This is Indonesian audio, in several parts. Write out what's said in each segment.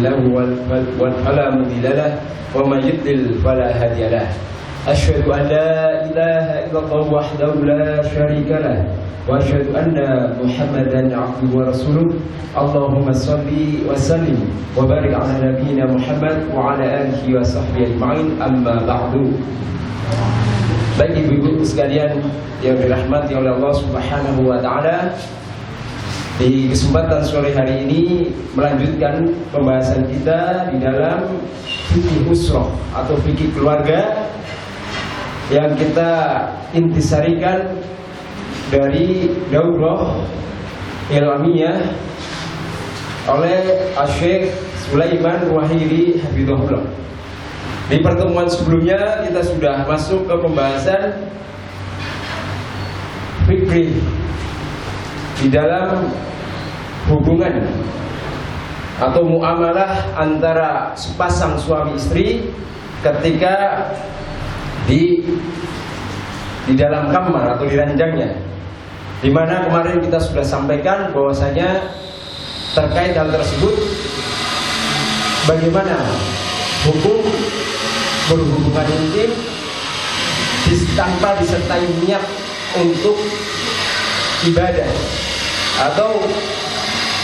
له فلا مضل له ومن يضلل فلا هادي له أشهد أن لا إله إلا الله وحده لا شريك له وأشهد أن محمدا عبده ورسوله اللهم صل وسلم وبارك على نبينا محمد وعلى آله وصحبه أجمعين أما بعد. Baik ibu-ibu sekalian yang dirahmati oleh Allah Subhanahu wa taala, di kesempatan sore hari ini melanjutkan pembahasan kita di dalam fikih usrah atau fikih keluarga yang kita intisarikan dari daurah ilmiah oleh Syekh Sulaiman Wahiri Hafizahullah. Di pertemuan sebelumnya kita sudah masuk ke pembahasan fikih di dalam hubungan atau muamalah antara sepasang suami istri ketika di dalam kamar atau di ranjangnya, di mana kemarin kita sudah sampaikan bahwasanya terkait hal tersebut bagaimana hukum berhubungan intim tanpa disertai niat untuk ibadah atau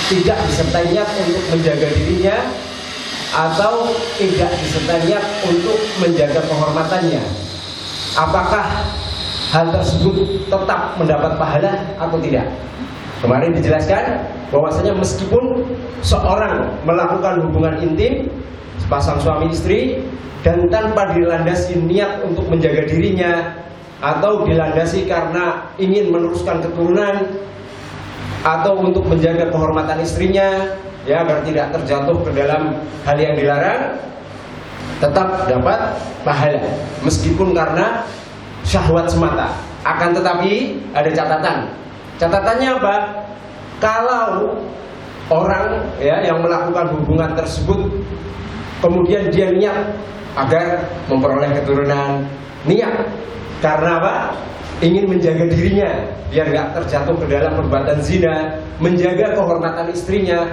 tidak disertai niat untuk menjaga dirinya atau tidak disertai niat untuk menjaga kehormatannya. Apakah hal tersebut tetap mendapat pahala atau tidak? Kemarin dijelaskan bahwasanya meskipun seorang melakukan hubungan intim sepasang suami istri dan tanpa dilandasi niat untuk menjaga dirinya atau dilandasi karena ingin meneruskan keturunan atau untuk menjaga kehormatan istrinya ya agar tidak terjatuh ke dalam hal yang dilarang, tetap dapat pahala meskipun karena syahwat semata. Akan tetapi ada catatan. Catatannya apa? Kalau orang ya yang melakukan hubungan tersebut kemudian dia niat agar memperoleh keturunan, niat karena apa? Ingin menjaga dirinya biar nggak terjatuh ke dalam perbuatan zina, menjaga kehormatan istrinya,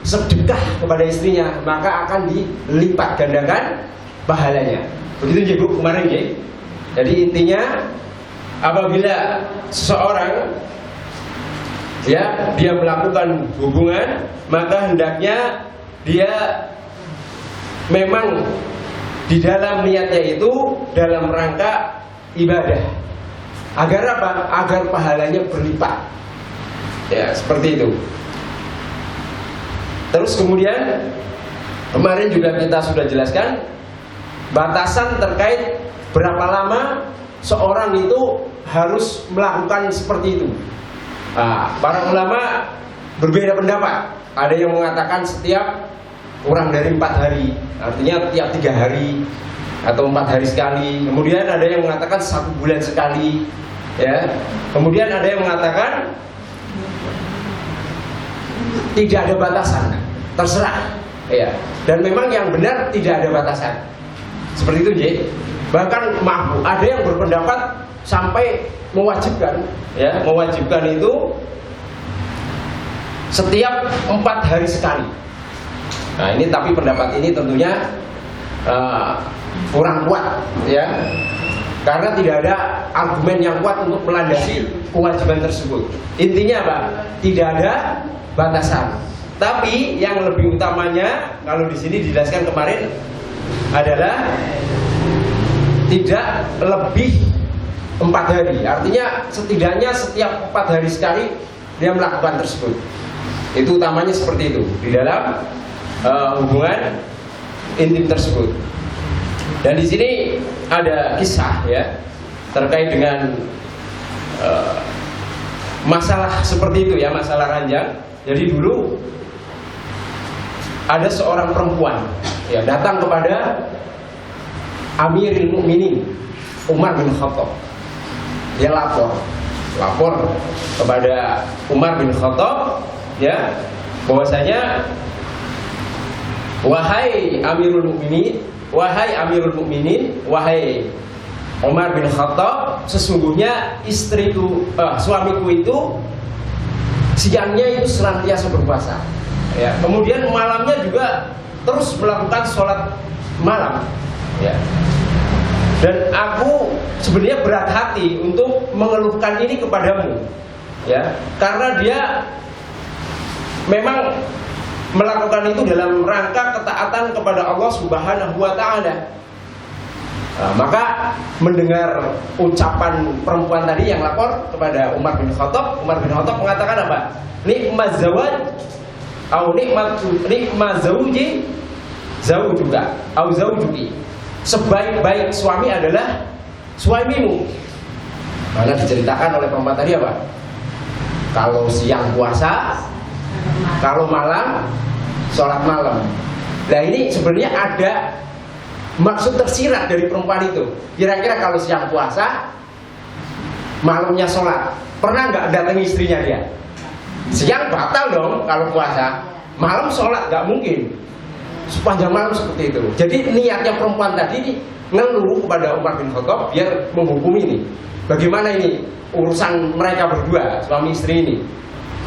sedekah kepada istrinya, maka akan dilipat gandakan pahalanya. Begitu ya Bu kemarin ya. Jadi intinya apabila seseorang ya dia melakukan hubungan, maka hendaknya dia memang di dalam niatnya itu dalam rangka ibadah. Agar apa? Agar pahalanya berlipat. Ya, seperti itu. Terus kemudian kemarin juga kita sudah jelaskan batasan terkait berapa lama seorang itu harus melakukan seperti itu. Nah, para ulama berbeda pendapat. Ada yang mengatakan setiap kurang dari 4 hari, artinya tiap 3 hari atau 4 hari sekali. Kemudian ada yang mengatakan 1 bulan sekali, ya. Kemudian ada yang mengatakan tidak ada batasan, terserah, ya. Dan memang yang benar tidak ada batasan. Seperti itu, J. Bahkan ada yang berpendapat sampai mewajibkan, ya, mewajibkan itu setiap 4 hari sekali. Nah ini tapi pendapat ini tentunya kurang kuat ya, karena tidak ada argumen yang kuat untuk melandasi kewajiban tersebut. Intinya apa? Tidak ada batasan. Tapi yang lebih utamanya kalau di sini dijelaskan kemarin adalah tidak lebih 4 hari. Artinya setidaknya setiap 4 hari sekali dia melakukan tersebut. Itu utamanya seperti itu di dalam hubungan intim tersebut. Dan di sini ada kisah ya terkait dengan masalah seperti itu ya, masalah ranjang. Jadi dulu ada seorang perempuan ya datang kepada Amirul Mukminin Umar bin Khattab. Dia lapor kepada Umar bin Khattab ya bahwasanya wahai Amirul Mukminin, wahai Umar bin Khattab, sesungguhnya suamiku itu siangnya itu senantiasa berpuasa. Ya, kemudian malamnya juga terus melakukan sholat malam, ya. Dan aku sebenarnya berat hati untuk mengeluhkan ini kepadamu, ya, karena dia memang melakukan itu dalam rangka ketaatan kepada Allah Subhanahu wa Ta'ala. Nah, maka mendengar ucapan perempuan tadi yang lapor kepada Umar bin Khattab mengatakan apa? Nikmat zawaj au nikmat zauji zaujuka au zaujuki. Sebaik-baik suami adalah suamimu. Karena diceritakan oleh perempuan tadi apa? Kalau siang puasa, kalau malam sholat malam. Nah ini sebenarnya ada maksud tersirat dari perempuan itu. Kira-kira kalau siang puasa, malamnya sholat, pernah nggak datang istrinya dia? Siang batal dong kalau puasa, malam sholat nggak mungkin. Sepanjang malam seperti itu. Jadi niatnya perempuan tadi ini ngeluh kepada Umar bin Khattab biar menghukum ini. Bagaimana ini urusan mereka berdua, suami istri ini.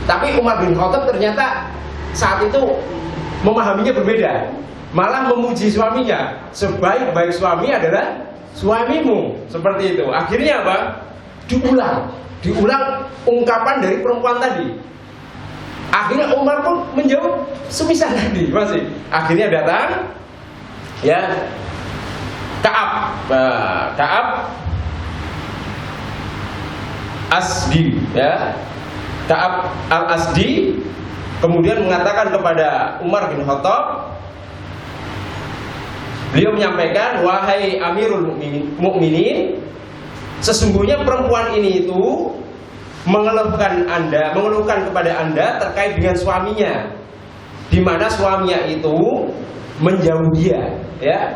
Tapi Umar bin Khattab ternyata saat itu memahaminya berbeda. Malah memuji suaminya. Sebaik-baik suami adalah suamimu. Seperti itu. Akhirnya apa? Diulang ungkapan dari perempuan tadi. Akhirnya Umar pun menjawab semisal tadi masih. Akhirnya datang ya Ka'ab Asdi, ya, Ka'ab al-Asdi kemudian mengatakan kepada Umar bin Khattab, beliau menyampaikan, wahai Amirul Mukminin, sesungguhnya perempuan ini itu mengeluhkan kepada Anda terkait dengan suaminya, di mana suaminya itu menjauh dia, ya,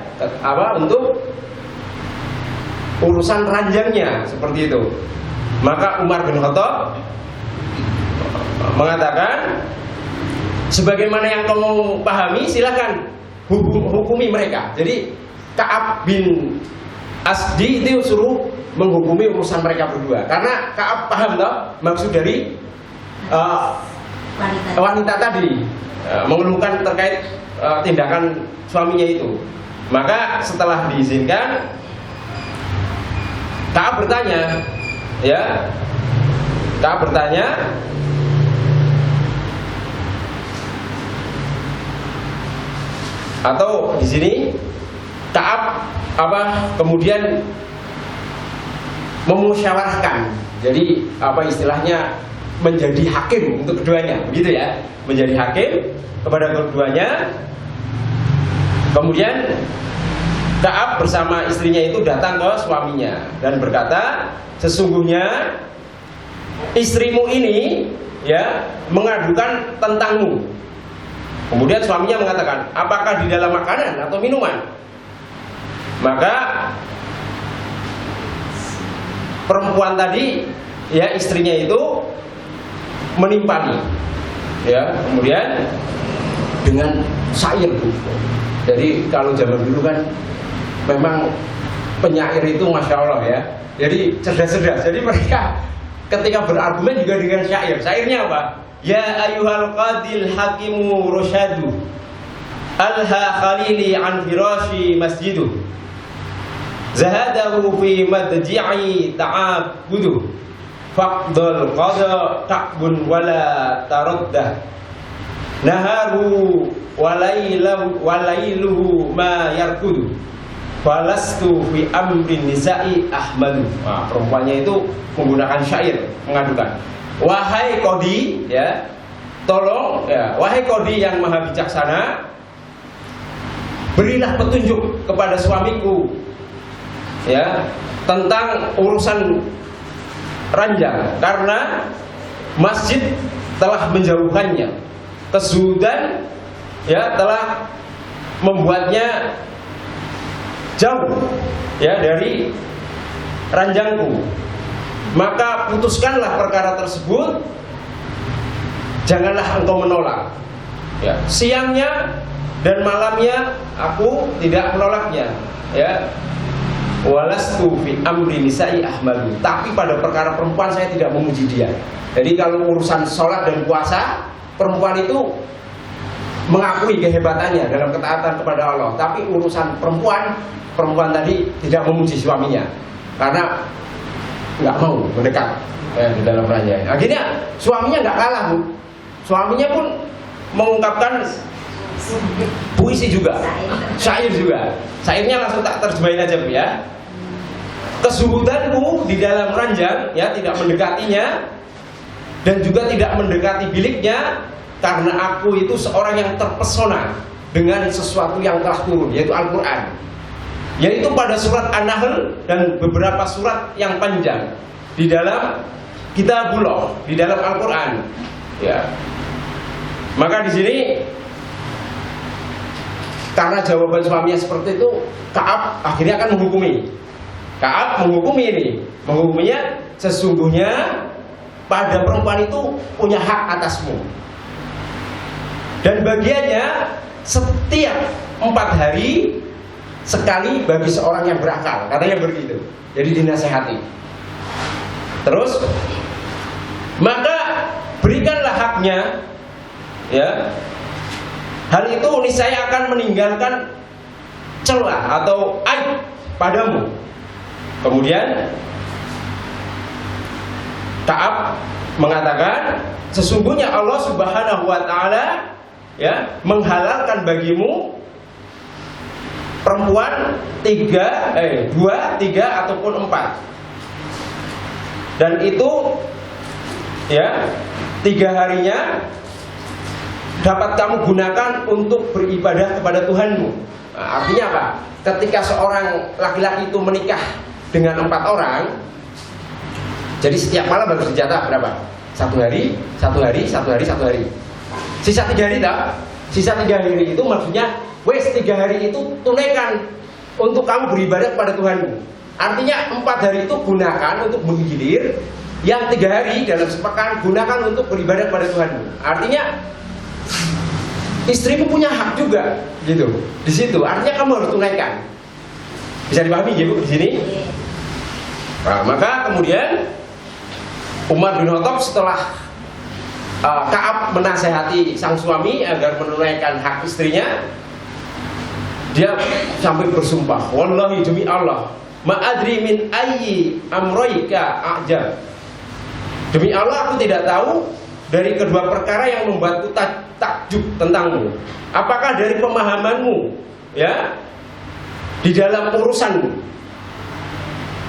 untuk urusan ranjangnya seperti itu. Maka Umar bin Khattab mengatakan, sebagaimana yang kamu pahami, silakan hukumi mereka. Jadi Ka'ab bin Asdi itu suruh menghukumi urusan mereka berdua, karena Ka'ab paham toh maksud dari wanita tadi mengeluhkan terkait tindakan suaminya itu. Maka setelah diizinkan, Ka'ab bertanya, ya, Ka'ab bertanya, atau di sini Ka'ab kemudian memusyawarahkan. Jadi istilahnya menjadi hakim untuk keduanya, begitu ya, menjadi hakim kepada keduanya. Kemudian Ka'ab bersama istrinya itu datang ke suaminya dan berkata, sesungguhnya istrimu ini, ya, mengadukan tentangmu. Kemudian suaminya mengatakan, apakah di dalam makanan atau minuman? Maka perempuan tadi, ya, istrinya itu menimpali, ya, kemudian dengan syair. Jadi kalau zaman dulu kan memang penyair itu masya Allah, ya, jadi cerdas-cerdas. Jadi mereka ketika berargumen juga dengan syair. Syairnya apa? Ya ayyuhal qadil hakimu rosyadu alha khalili an firashi masjidu zahadahu fi madji'i ta'abudu faqdul qada ta'bun wala taraddah naharu walailuhu ma yarkudu falastu fi amrin nisa'i ahmadu. Nah, perempuannya itu menggunakan syair mengadukan, wahai Qadi, ya, tolong, ya, wahai Qadi yang maha bijaksana, berilah petunjuk kepada suamiku, ya, tentang urusan ranjang, karena masjid telah menjauhkannya, kezuhudan, ya, telah membuatnya jauh, ya, dari ranjangku. Maka putuskanlah perkara tersebut, janganlah engkau menolak, ya, siangnya dan malamnya aku tidak menolaknya, ya. Walastu fi amri nisa'i ahmadu, tapi pada perkara perempuan saya tidak memuji dia. Jadi kalau urusan sholat dan puasa, perempuan itu mengakui kehebatannya dalam ketaatan kepada Allah. Tapi urusan perempuan tadi tidak memuji suaminya karena nggak mau mendekat di dalam ranjang. Akhirnya suaminya nggak kalah, Bu. Suaminya pun mengungkapkan puisi juga, syair juga. Syairnya langsung tak terjemahin aja, Bu, ya. Kesubutanku di dalam ranjang, ya, tidak mendekatinya dan juga tidak mendekati biliknya karena aku itu seorang yang terpesona dengan sesuatu yang telah turun, yaitu Al-Quran, yaitu pada surat An-Nahl dan beberapa surat yang panjang di dalam Kitabullah, di dalam Al-Quran, ya. Maka di sini karena jawaban suaminya seperti itu, Ka'ab akhirnya akan menghukuminya, sesungguhnya pada perempuan itu punya hak atasmu. Dan bagiannya setiap 4 hari sekali bagi seorang yang berakal, katanya begitu. Jadi dinasehati. Terus, maka berikanlah haknya, ya. Hal itu niscaya akan meninggalkan celah atau aib padamu. Kemudian Ka'ab mengatakan, sesungguhnya Allah Subhanahu wa taala, ya, menghalalkan bagimu perempuan 2, 3 ataupun 4. Dan itu, ya, 3 harinya dapat kamu gunakan untuk beribadah kepada Tuhanmu. Nah, artinya apa? Ketika seorang laki-laki itu menikah dengan 4 orang, jadi setiap malam harus dijatah berapa? 1 hari, 1 hari, 1 hari, 1 hari. Sisa 3 hari tak? Sisa 3 hari itu maksudnya, 3 hari itu tunaikan untuk kamu beribadah kepada Tuhanmu. Artinya 4 hari itu gunakan untuk menggilir, yang 3 hari dalam sepekan gunakan untuk beribadah kepada Tuhanmu. Artinya istrimu punya hak juga, gitu. Di situ, artinya kamu harus tunaikan. Bisa dipahami, Ibu, di sini? Nah, maka kemudian Umar bin Khattab setelah Ka'ab menasehati sang suami agar menunaikan hak istrinya, dia sampai bersumpah, wallahi, demi Allah, ma'adri min ayyi amroika a'jab. Demi Allah, aku tidak tahu dari kedua perkara yang membuatku takjub tentangmu. Apakah dari pemahamanmu, ya, di dalam urusan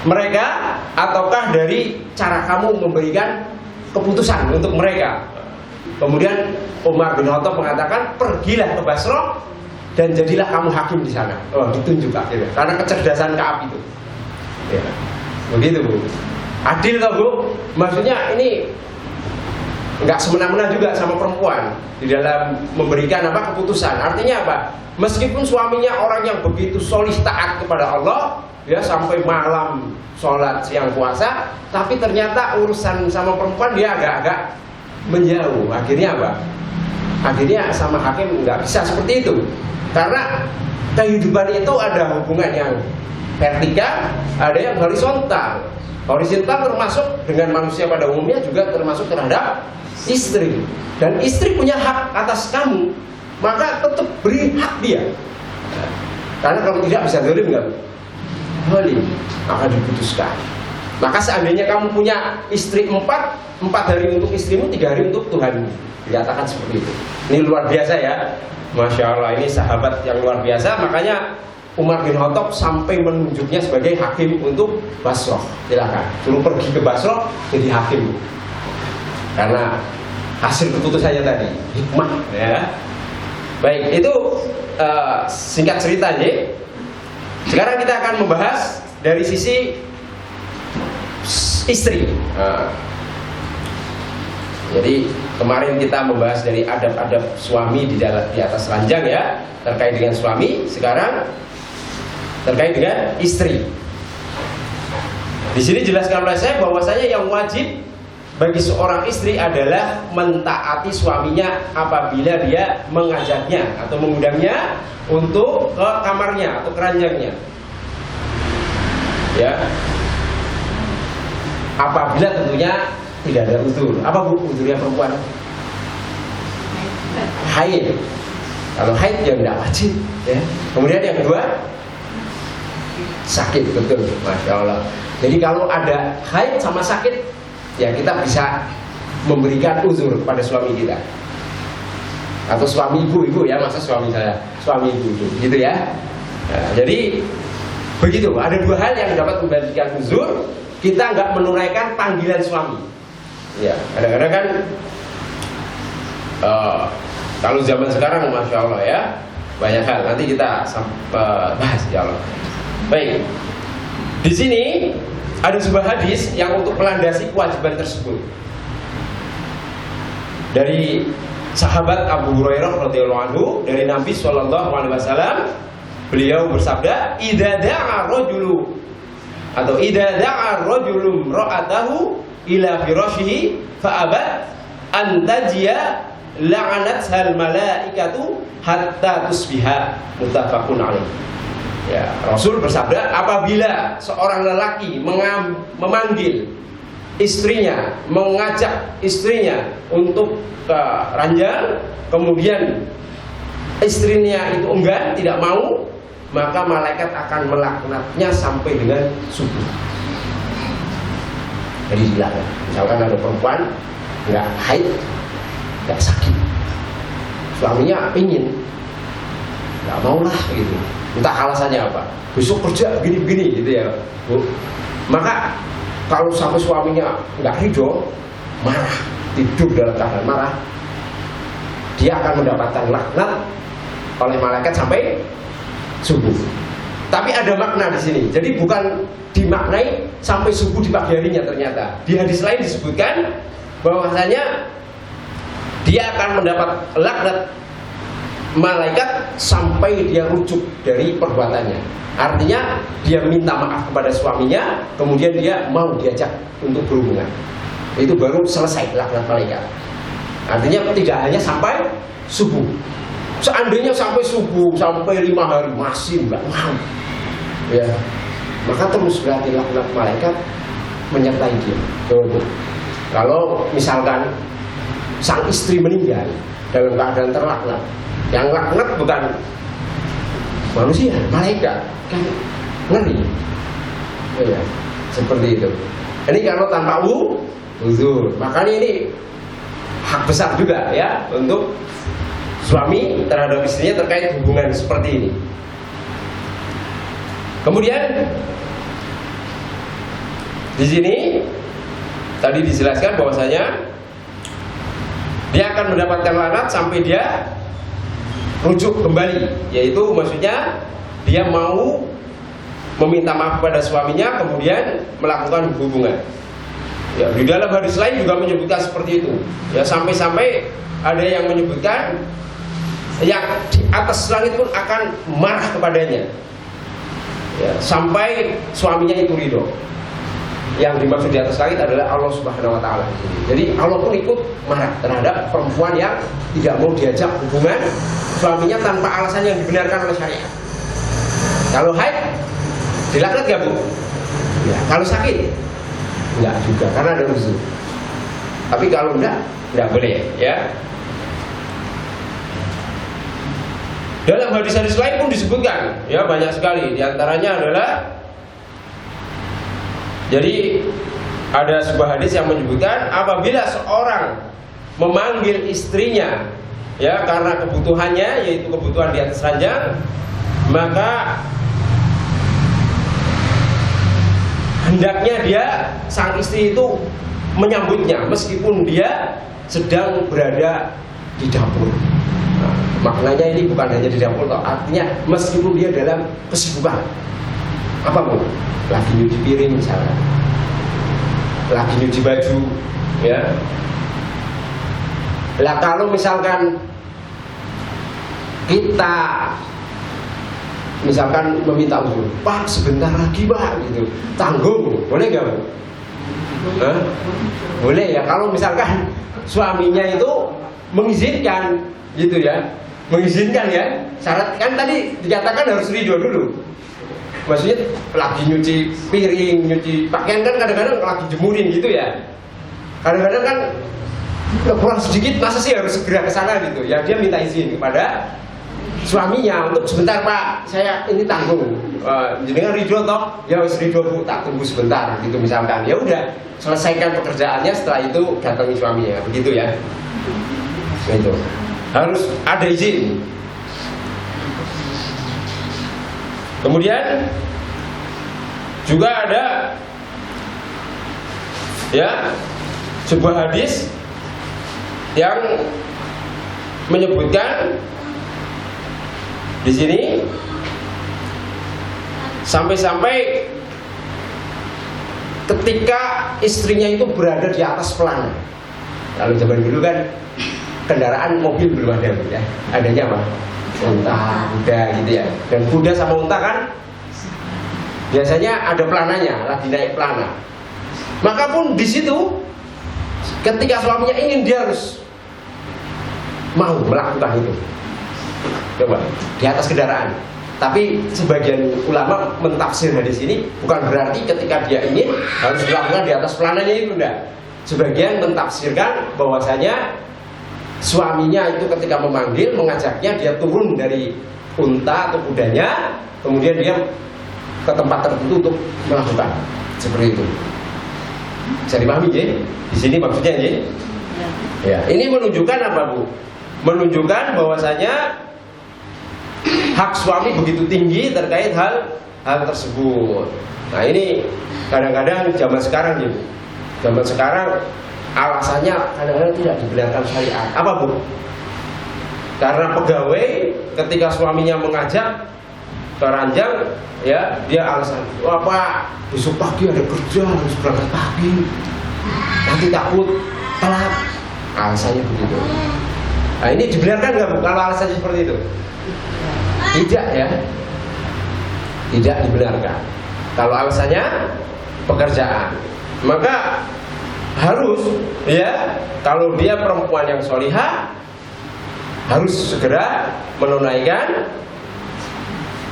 mereka, ataukah dari cara kamu memberikan keputusan untuk mereka? Kemudian Umar bin Khattab mengatakan, pergilah ke Basrah dan jadilah kamu hakim di sana. Oh, ditunjuk akhirnya, karena kecerdasan Ka'ab itu. Ya, begitu, Bu. Adil toh, Bu? Maksudnya ini nggak semena-mena juga sama perempuan di dalam memberikan keputusan. Artinya apa? Meskipun suaminya orang yang begitu solih taat kepada Allah, ya, sampai malam sholat, siang puasa, tapi ternyata urusan sama perempuan dia agak-agak menjauh. Akhirnya apa? Akhirnya sama hakim nggak bisa seperti itu, karena kehidupan itu ada hubungan yang vertikal, ada yang horizontal. Horizontal termasuk dengan manusia pada umumnya, juga termasuk terhadap istri. Dan istri punya hak atas kamu, maka tetap beri hak dia. Karena kalau tidak bisa zalim, nggak boleh, maka diputuskan. Maka seandainya kamu punya istri 4 hari untuk istrimu, 3 hari untuk Tuhanmu. Dikatakan seperti itu. Ini luar biasa, ya. Masya Allah, ini sahabat yang luar biasa. Makanya Umar bin Khattab sampai menunjuknya sebagai hakim untuk Basrah. Silakan, suruh pergi ke Basrah jadi hakim. Karena hasil keputusannya tadi, hikmah, ya. Baik, itu singkat cerita, ya. Sekarang kita akan membahas dari sisi istri. Jadi kemarin kita membahas dari adab-adab suami di atas ranjang, ya, terkait dengan suami. Sekarang terkait dengan istri. Di sini jelaskan oleh saya bahwasanya yang wajib bagi seorang istri adalah mentaati suaminya apabila dia mengajaknya atau mengundangnya untuk ke kamarnya atau ke ranjangnya, ya. Apabila tentunya tidak ada uzur. Apa, Bu, uzurnya perempuan? Haid. Kalau haid ya tidak wajib ya. Kemudian yang kedua, sakit, betul, Masya Allah. Jadi kalau ada haid sama sakit, ya kita bisa memberikan uzur kepada suami kita atau suami ibu ya, masa suami saya, suami ibu itu, gitu ya. Nah, jadi begitu, ada dua hal yang dapat memberikan uzur. Kita nggak menunaikan panggilan suami. Ya, kadang-kadang kan kalau zaman sekarang, Masya Allah ya, banyak hal. Nanti kita bahas ya Allah. Baik, di sini ada sebuah hadis yang untuk melandasi kewajiban tersebut dari sahabat Abu Hurairah radhiyallahu anhu, dari Nabi Shallallahu Alaihi Wasallam. Beliau bersabda, "Idza da'a rajulu atau idza da'a rajulum ra'atahu ila firashihi fa'abat an tajiya la'anathal malaikatu hatta tusbiha." Muttafaqun alaih. Ya, Rasul bersabda, apabila seorang lelaki memanggil istrinya, mengajak istrinya untuk ke ranjang, kemudian istrinya itu enggan, tidak mau, maka malaikat akan melaknatnya sampai dengan subuh. Jadi dilaknat. Misalkan ada perempuan nggak haid, nggak sakit, suaminya ingin, nggak maulah gitu, entah alasannya apa, besok kerja begini-begini gitu ya, Bu. Maka kalau sampai suaminya nggak ridho, marah, tidur dalam keadaan marah, dia akan mendapatkan laknat oleh malaikat sampai subuh. Tapi ada makna di sini. Jadi bukan dimaknai sampai subuh di pagi harinya ternyata. Di hadis lain disebutkan bahwasanya dia akan mendapat laknat malaikat sampai dia rujuk dari perbuatannya. Artinya dia minta maaf kepada suaminya, kemudian dia mau diajak untuk berhubungan. Itu baru selesai laknat malaikat. Artinya tidak hanya sampai subuh. Seandainya sampai subuh, sampai 5 hari masih nggak mau, ya, maka terus berarti laknat malaikat menyertai dia. Tuh. Kalau misalkan sang istri meninggal dalam keadaan terlaknat, yang laknat bukan manusia, malaikat, kan ngeri. Ya, seperti itu. Ini kalau tanpa uzur, makanya ini hak besar juga ya untuk suami terhadap istrinya terkait hubungan seperti ini. Kemudian di sini tadi dijelaskan bahwasanya dia akan mendapatkan laknat sampai dia rujuk kembali, yaitu maksudnya dia mau meminta maaf kepada suaminya kemudian melakukan hubungan. Ya, di dalam hadis lain juga menyebutkan seperti itu. Ya, sampai-sampai ada yang menyebutkan yang di atas langit pun akan marah kepadanya, ya, sampai suaminya itu ridho. Yang dimaksud di atas langit adalah Allah Subhanahu Wa Taala. Jadi Allah pun ikut marah terhadap perempuan yang tidak mau diajak hubungan suaminya tanpa alasan yang dibenarkan oleh syariat. Kalau haid dilaknat nggak, Bu? Ya. Kalau sakit enggak juga karena ada uzur. Tapi kalau enggak boleh, ya. Dalam hadis-hadis lain pun disebutkan, ya, banyak sekali. Di antaranya adalah, jadi ada sebuah hadis yang menyebutkan apabila seorang memanggil istrinya, ya, karena kebutuhannya, yaitu kebutuhan di atas ranjang, maka hendaknya dia, sang istri itu menyambutnya meskipun dia sedang berada di dapur. Nah, maknanya ini bukan hanya di dapur, artinya meskipun dia dalam kesibukan apapun, lagi nyuci piring misalnya, lagi nyuci baju, ya. Lah kalau misalkan kita misalkan meminta uzur, Pak sebentar lagi Pak, gitu, tanggung, boleh nggak, Bu? Boleh ya, kalau misalkan suaminya itu mengizinkan, gitu ya, mengizinkan ya. Syarat kan tadi dikatakan harus ridho dulu. Maksudnya lagi nyuci piring, nyuci pakaian kan kadang-kadang lagi jemurin gitu ya. Kadang-kadang kan kurang sedikit, masa sih harus segera ke sana gitu. Ya dia minta izin kepada suaminya untuk sebentar Pak, saya ini tanggung. Jenengan ridho toh? Ya wis ridho Bu, tak tunggu sebentar gitu misalkan. Ya udah, selesaikan pekerjaannya, setelah itu datangi suaminya, begitu ya. Itu harus ada izin. Kemudian juga ada ya sebuah hadis yang menyebutkan di sini sampai-sampai ketika istrinya itu berada di atas pelana. Kalau zaman dulu kan kendaraan mobil belum ada ya, adanya apa? Unta, kuda gitu ya. Dan kuda sama unta kan biasanya ada pelananya, lagi naik pelana. Maka pun di situ ketika suaminya ingin, dia harus mau melakukan itu. Coba di atas kendaraan. Tapi sebagian ulama mentafsir hadis ini bukan berarti ketika dia ingin harus dilakukan di atas pelananya itu, enggak. Sebagian mentafsirkan bahwasanya suaminya itu ketika memanggil, mengajaknya, dia turun dari unta atau kudanya, kemudian dia ke tempat tertentu untuk melakukan seperti itu. Bisa dipahami ya? Di sini maksudnya ya? Ya. Ini menunjukkan apa Bu? Menunjukkan bahwasanya hak suami begitu tinggi terkait hal tersebut. Nah ini kadang-kadang zaman sekarang ya Bu. Zaman sekarang alasannya kadang-kadang tidak dibenarkan syariat. Apa Bu? Karena pegawai ketika suaminya mengajak ke ranjang, ya dia alasan, wah Pak, besok pagi ada kerja, harus berangkat pagi, nanti takut telat. Alasannya begitu. Nah ini dibenarkan nggak Bu kalau alasannya seperti itu? Tidak ya, tidak dibenarkan. Kalau alasannya pekerjaan, maka harus ya, kalau dia perempuan yang solihah harus segera menunaikan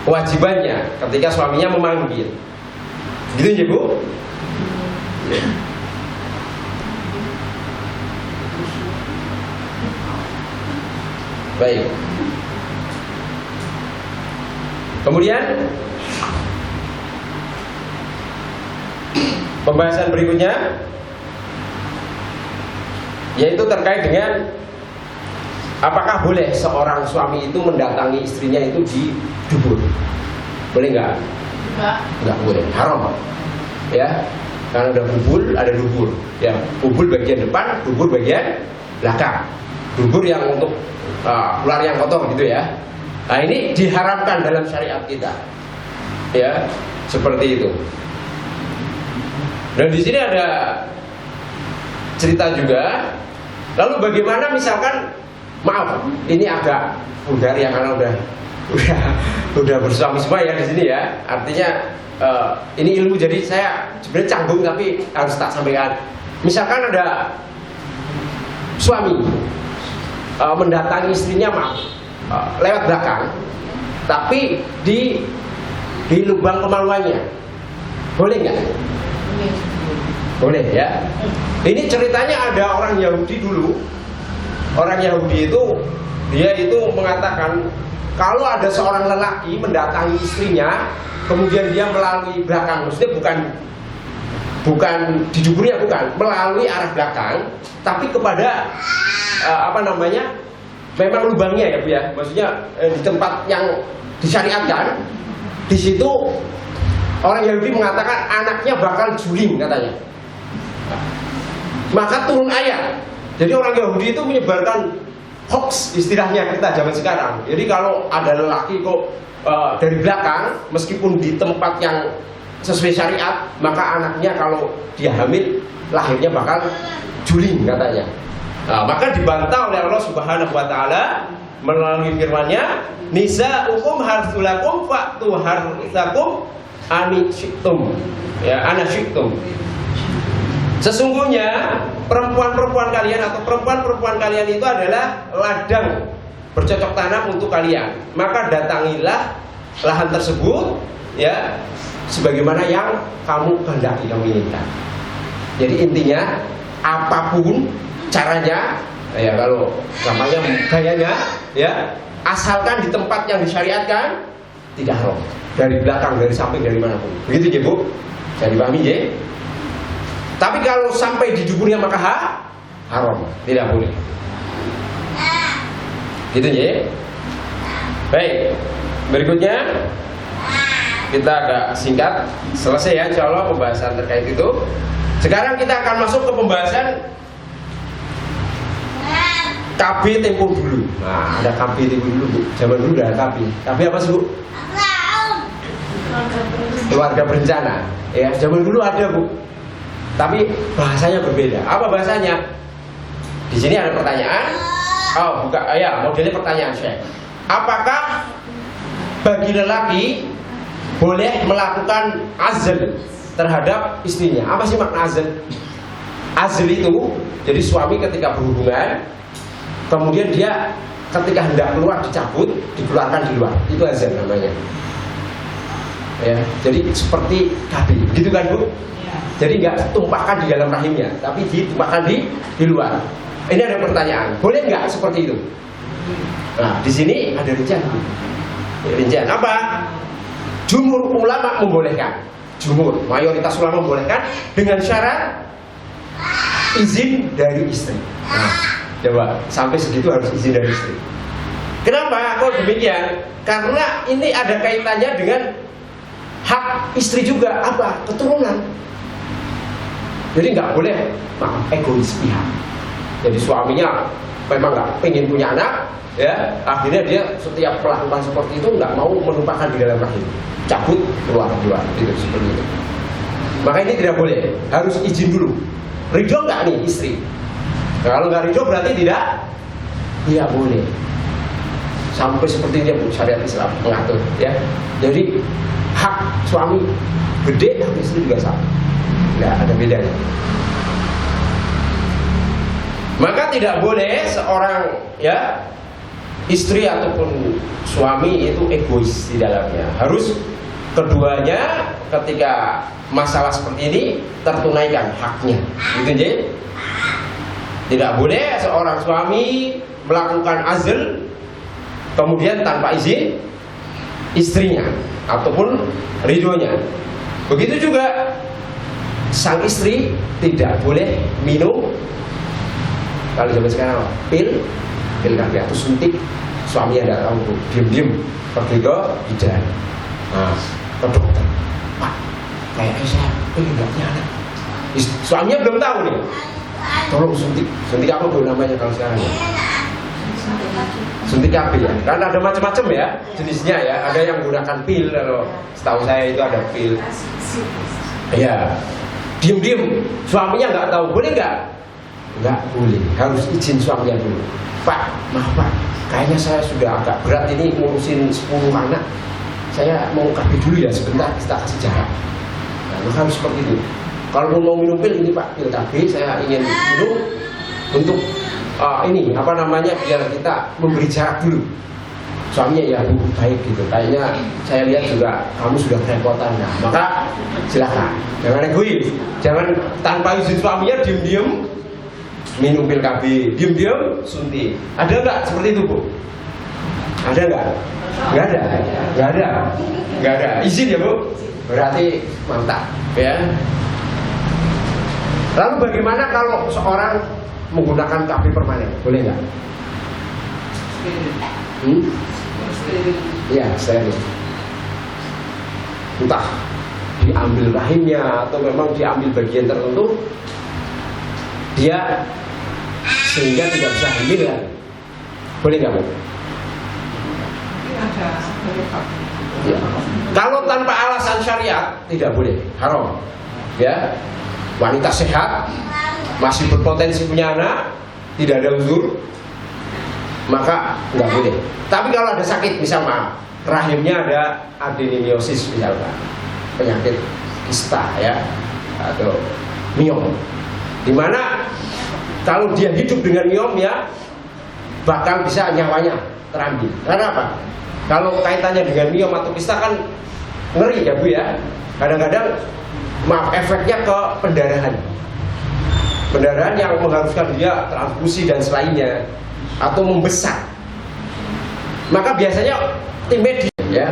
kewajibannya ketika suaminya memanggil. Gitu ya Bu? Baik. Kemudian pembahasan berikutnya yaitu terkait dengan apakah boleh seorang suami itu mendatangi istrinya itu di dubur? Boleh nggak? Nggak boleh, haram. Ya, karena ada dubur. Ya, dubur bagian depan, dubur bagian belakang. Dubur yang untuk ular yang kotor gitu ya. Nah ini diharamkan dalam syariat kita. Ya, seperti itu. Dan di sini ada cerita juga. Lalu bagaimana misalkan, maaf, ini agak vulgar ya karena udah bersuami semua ya di sini ya. Artinya ini ilmu, jadi saya sebenarnya canggung tapi harus tak sampaikan. Misalkan ada suami mendatangi istrinya, maaf, lewat belakang, tapi di lubang kemaluannya, boleh nggak? Boleh ya. Ini ceritanya ada orang Yahudi dulu. Orang Yahudi itu, dia itu mengatakan kalau ada seorang lelaki mendatangi istrinya, kemudian dia melalui belakang, maksudnya bukan di duburnya, bukan, melalui arah belakang, tapi kepada memang lubangnya ya Bu ya, maksudnya di tempat yang disyariatkan, di situ orang Yahudi mengatakan anaknya bakal juling katanya. Maka turun ayat. Jadi orang Yahudi itu menyebarkan hoax, istilahnya kita zaman sekarang. Jadi kalau ada lelaki kok dari belakang, meskipun di tempat yang sesuai syariat, maka anaknya kalau dia hamil, lahirnya bakal juling katanya. Nah, maka dibantah oleh Allah Subhanahu wa taala melalui firman-Nya, nisa'ukum hartsulakum fa'tu hartsakum anisytum. Ya, anasytum. Sesungguhnya perempuan-perempuan kalian atau perempuan-perempuan kalian itu adalah ladang bercocok tanam untuk kalian. Maka datangilah lahan tersebut ya sebagaimana yang kamu kehendaki, kamu inginkan. Jadi intinya apapun caranya, ya kalau gampangnya gayanya ya, asalkan di tempat yang disyariatkan tidak haram. Dari belakang, dari samping, dari manapun. Begitu ya Bu? Jadi pahami ya? Tapi kalau sampai di duburnya maka haram, tidak boleh. Gitu ya? Baik, berikutnya kita agak singkat, selesai ya insya Allah pembahasan terkait itu. Sekarang kita akan masuk ke pembahasan KB tempo dulu. Nah, ada KB tempo dulu Bu. Zaman dulu ada KB. KB apa sih Bu? Keluarga berencana. Ya, zaman dulu ada Bu. Tapi bahasanya berbeda. Apa bahasanya? Di sini ada pertanyaan. Oh, bukan. Ya, modelnya pertanyaan Syekh. Apakah bagi lelaki boleh melakukan azl terhadap istrinya? Apa sih makna azl? Azl itu jadi suami ketika berhubungan, kemudian dia ketika hendak keluar dicabut, dikeluarkan di luar. Itu azl namanya. Ya, jadi seperti KB, gitu kan Bu? Jadi nggak tumpahkan di dalam rahimnya, tapi ditumpahkan di luar. Ini ada pertanyaan, boleh nggak seperti itu? Nah, di sini ada rincian. Rincian apa? Jumhur ulama membolehkan. Jumhur, mayoritas ulama membolehkan dengan syarat izin dari istri. Nah, coba sampai segitu harus izin dari istri. Kenapa kok demikian? Karena ini ada kaitannya dengan hak istri juga, apa? Keturunan. Jadi nggak boleh egois pihak. Jadi suaminya memang nggak pengen punya anak, ya akhirnya dia setiap melakukan seperti itu nggak mau menumpahkan di dalam rahim, cabut keluar, gitu seperti itu. Maka ini tidak boleh, harus izin dulu. Ridho nggak nih istri? Nah, kalau nggak ridho berarti tidak boleh. Sampai seperti ini Bu, syariat Islam mengatur, ya. Jadi hak suami gede, hak istri juga sama. Nggak ada bedanya. Maka tidak boleh seorang ya istri ataupun suami itu egois di dalamnya. Harus keduanya ketika masalah seperti ini tertunaikan haknya. Gitu aja. Tidak boleh seorang suami melakukan azl kemudian tanpa izin istrinya ataupun ridhonya. Begitu juga sang istri tidak boleh minum, kalau zaman sekarang pil KB atau suntik. Suaminya tidak tahu, diam-diam pergi ke bidan, ke dokter. Pak, kayaknya saya pengen nggak punya anak. Suaminya belum tahu nih. Tolong suntik apa tuh namanya kalau sekarang ya? Suntik KB ya. Karena ada macam-macam ya jenisnya ya. Ada yang menggunakan pil, kalau setahu saya itu ada pil. Ya, diam-diam suaminya nggak tahu, boleh nggak? Nggak boleh, harus izin suaminya dulu. Pak, maaf Pak, kayaknya saya sudah agak berat ini ngurusin 10 anak. Saya mau KB dulu ya sebentar, kita kasih jarak. Nah, harus seperti itu. Kalau mau minum pil ini Pak, pil KB saya ingin minum untuk ini apa namanya, biar kita memberi jarak dulu. Suaminya ya Bu, baik gitu. Kayaknya saya lihat juga kamu sudah kerepotan. Nah, maka silakan. Jangan egois, jangan tanpa izin suaminya diam-diam minum pil KB, diam-diam suntik. Ada nggak seperti itu Bu? Ada nggak? Nggak ada. Izin ya Bu? Berarti mantap ya. Lalu bagaimana kalau seorang menggunakan KB permanen? Boleh nggak? Ya, steril. Entah diambil rahimnya atau memang diambil bagian tertentu, dia sehingga tidak bisa hamil kan? Boleh nggak Bu? Ya. Kalau tanpa alasan syariat tidak boleh, haram. Ya, wanita sehat masih berpotensi punya anak, tidak ada uzur, maka nggak boleh. Tapi kalau ada sakit, misal maaf, rahimnya ada adenomyosis misalkan, penyakit kista ya, atau miom, dimana kalau dia hidup dengan miom ya bakal bisa nyawanya terambil. Karena apa? Kalau kaitannya dengan miom atau kista kan ngeri ya Bu ya. Kadang-kadang maaf efeknya ke pendarahan yang mengharuskan dia transfusi dan selainnya, atau membesar. maka biasanya tim medis ya.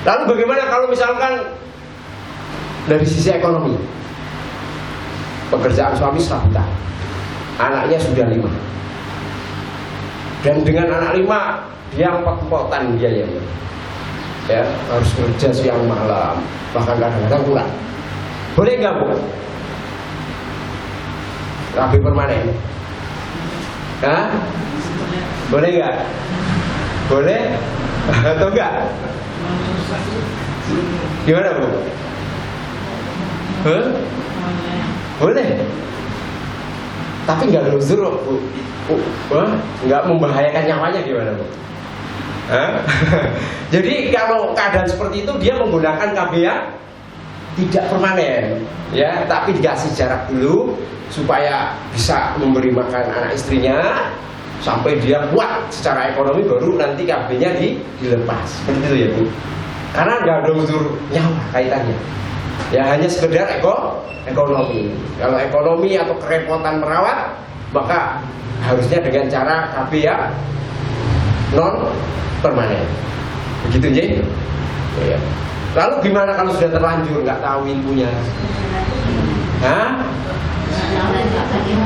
Lalu bagaimana kalau misalkan dari sisi ekonomi, pekerjaan suami stabilitas, anaknya sudah 5, dan dengan anak 5 dia empot-empotan biayanya, ya harus kerja siang malam, bahkan kadang-kadang pulang. Boleh nggak Bu? KB permanen? Hah? Boleh nggak? Boleh atau enggak? Gimana Bu? Huh? Boleh. Tapi nggak luzur Bu. Nggak membahayakan nyawanya gimana Bu? Hah? Jadi kalau keadaan seperti itu dia menggunakan KB yang tidak permanen, ya, tapi dikasih jarak dulu supaya bisa memberi makan anak istrinya sampai dia kuat secara ekonomi, baru nanti KB-nya dilepas. Seperti itu ya Bu. Karena nggak ada unsur nyawa kaitannya. Ya hanya sekedar ekonomi. Kalau ekonomi atau kerepotan merawat, maka harusnya dengan cara KB yang non permanen. Begitu ya. Lalu gimana kalau sudah terlanjur nggak tahu ilmunya? Hah?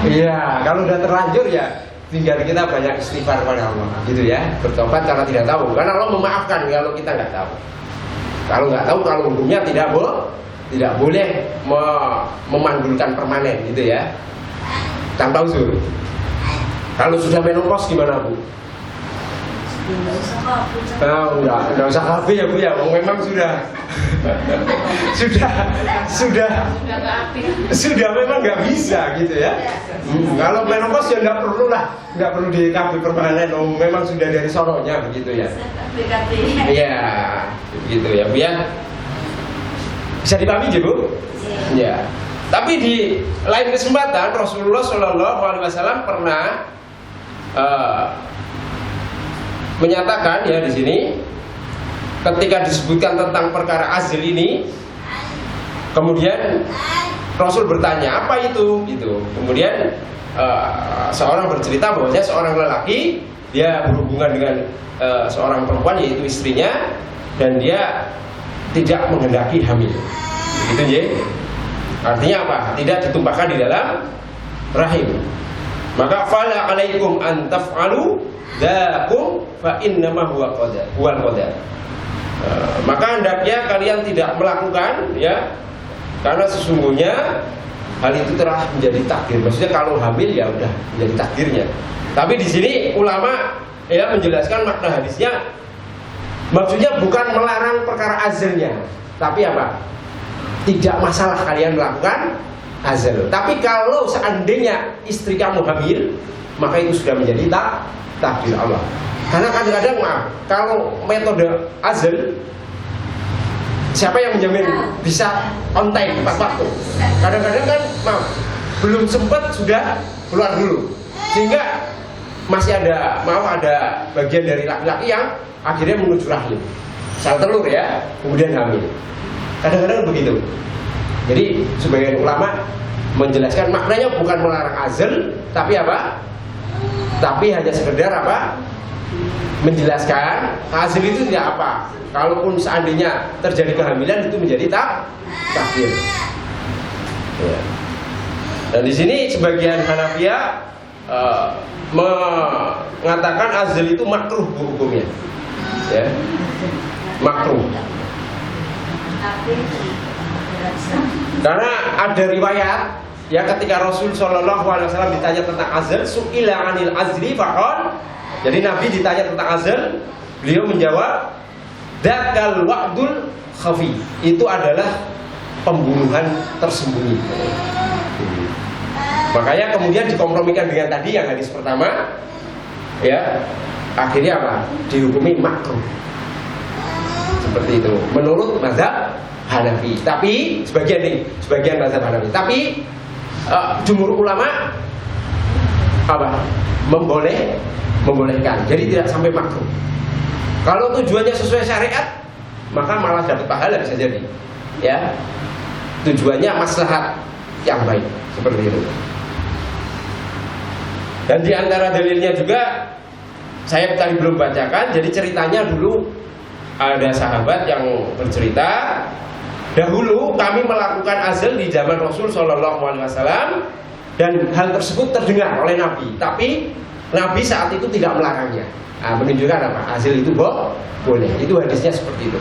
Iya, kalau sudah terlanjur ya tinggal kita banyak istighfar kepada Allah, gitu ya. Bertobat karena tidak tahu. Karena Allah memaafkan kalau kita nggak tahu. Kalau nggak tahu, kalau hukumnya tidak boleh memandulkan permanen, gitu ya. Tanpa uzur. Kalau sudah menopause gimana Bu? Enggak usah KB ya Bu ya. Memang sudah memang nggak bisa gitu ya. Kalau menopause ya nggak perlu di KB permanen. Memang sudah dari sononya begitu ya. Iya, gitu ya Bu ya. Bisa dipahami ya Bu? Ya. Tapi di lain kesempatan Rasulullah SAW pernah menyatakan ya di sini ketika disebutkan tentang perkara azl ini, kemudian Rasul bertanya apa itu gitu. Kemudian seorang bercerita bahwasanya seorang lelaki dia berhubungan dengan seorang perempuan yaitu istrinya, dan dia tidak menghendaki hamil. Gitu ya. Artinya apa? Tidak ditumpahkan di dalam rahim. Maka fala alaikum an taf'alu dzakum fa innama huwa qadar. Maka hendaknya kalian tidak melakukan ya, karena sesungguhnya hal itu telah menjadi takdir. Maksudnya kalau hamil ya udah menjadi takdirnya. Tapi di sini ulama ya menjelaskan makna hadisnya, maksudnya bukan melarang perkara azalnya, tapi apa? Tidak masalah kalian melakukan azal. Tapi kalau seandainya istri kamu hamil, maka itu sudah menjadi takdir Allah. Karena kadang-kadang kalau metode azal, siapa yang menjamin bisa on time tepat waktu? Kadang-kadang kan belum sempat sudah keluar dulu, sehingga masih ada bagian dari laki-laki yang akhirnya menuju rahim, sel telur ya, kemudian hamil. Kadang-kadang begitu. Jadi sebagian ulama menjelaskan maknanya bukan melarang azal, tapi apa? Tapi hanya sekedar apa? Menjelaskan azal itu tidak apa. Kalaupun seandainya terjadi kehamilan itu menjadi takdir. Ya. Dan di sini sebagian Hanafiyah mengatakan azal itu makruh hukumnya. Ya. Makruh. Karena ada riwayat ya ketika Rasul SAW ditanya tentang azal, su'ila anil azli faqal. Jadi Nabi ditanya tentang azal, beliau menjawab dzakal wa'dul khafi. Itu adalah pembunuhan tersembunyi. Makanya kemudian dikompromikan dengan tadi yang hadis pertama, ya akhirnya apa? Dihukumi makruh. Seperti itu menurut mazhab Hanafi. Tapi sebagian mazhab Hanafi. Tapi jumhur ulama apa? Membolehkan. Jadi tidak sampai makruh. Kalau tujuannya sesuai syariat, maka malah dapat pahala bisa jadi. Ya. Tujuannya maslahat yang baik, seperti itu. Dan di antara dalilnya juga saya tadi belum bacakan. Jadi ceritanya dulu ada sahabat yang bercerita, dahulu kami melakukan azal di zaman Rasul Shallallahu Alaihi Wasallam dan hal tersebut terdengar oleh Nabi. Tapi Nabi saat itu tidak melarangnya. Nah, menunjukkan apa? Azal itu boleh. Itu hadisnya seperti itu.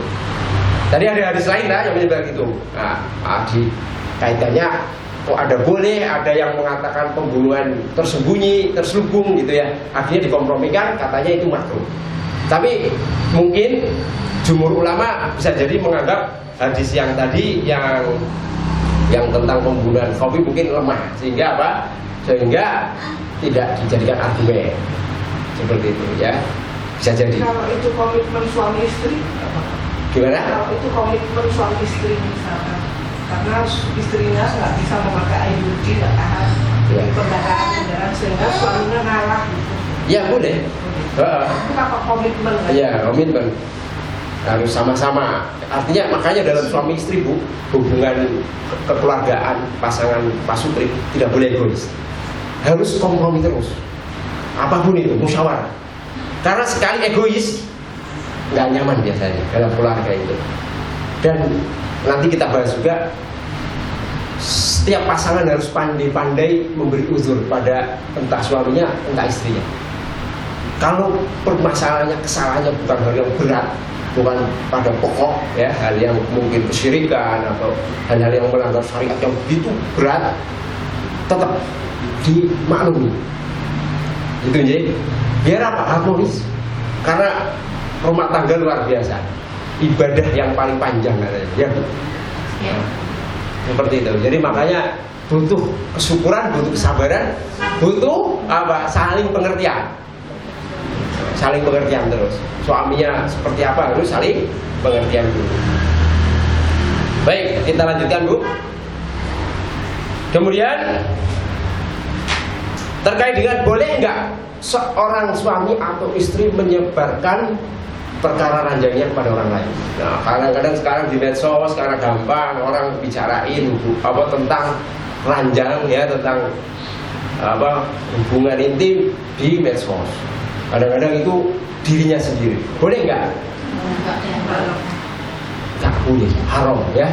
Tadi ada hadis lain lah yang menyebut gitu. Nah, di kaitannya kok ada boleh, ada yang mengatakan pembunuhan tersembunyi, terselubung gitu ya. Akhirnya dikompromikan, katanya itu makruh. Tapi mungkin jumhur ulama bisa jadi menganggap hadis yang tadi yang tentang pembunuhan khafi mungkin lemah, sehingga apa? Sehingga tidak dijadikan argumen seperti itu ya. Bisa jadi. Kalau itu komitmen suami istri, Gimana? kalau itu komitmen suami istri misalkan, karena istrinya nggak bisa memakai IUD, nggak tahan Ya. kendaraan sehingga suaminya ngalah gitu. Ya boleh. Itu apa komitmen? Kan? Ya komitmen harus sama-sama. Artinya makanya dalam suami istri bu, hubungan kekeluargaan pasangan pasutri tidak boleh egois. Harus kompromi terus. Apapun itu musyawarah. Karena sekali egois nggak nyaman biasanya dalam keluarga itu. Dan nanti kita bahas juga, setiap pasangan harus pandai-pandai memberi uzur pada entah suaminya entah istrinya. Kalau permasalahannya, kesalahannya bukan hal yang berat, bukan pada pokok ya, hal yang mungkin kesyirikan atau hal-hal yang melanggar syariat yang begitu berat, tetap dimaklumi. Itu jadi biar apa? Harmonis. Karena rumah tangga luar biasa, ibadah yang paling panjang katanya. Ya. Seperti itu. Jadi makanya butuh kesyukuran, butuh kesabaran, butuh apa? Saling pengertian. Saling pengertian terus. Suaminya seperti apa harus saling pengertian dulu. Baik, kita lanjutkan Bu. Kemudian terkait dengan boleh enggak seorang suami atau istri menyebarkan perkara ranjangnya kepada orang lain. Nah, kadang-kadang sekarang di medsos sekarang gampang orang bicarain apa tentang ranjang ya, tentang apa hubungan intim di medsos. Kadang-kadang itu dirinya sendiri. Boleh nggak? Nggak boleh, haram ya.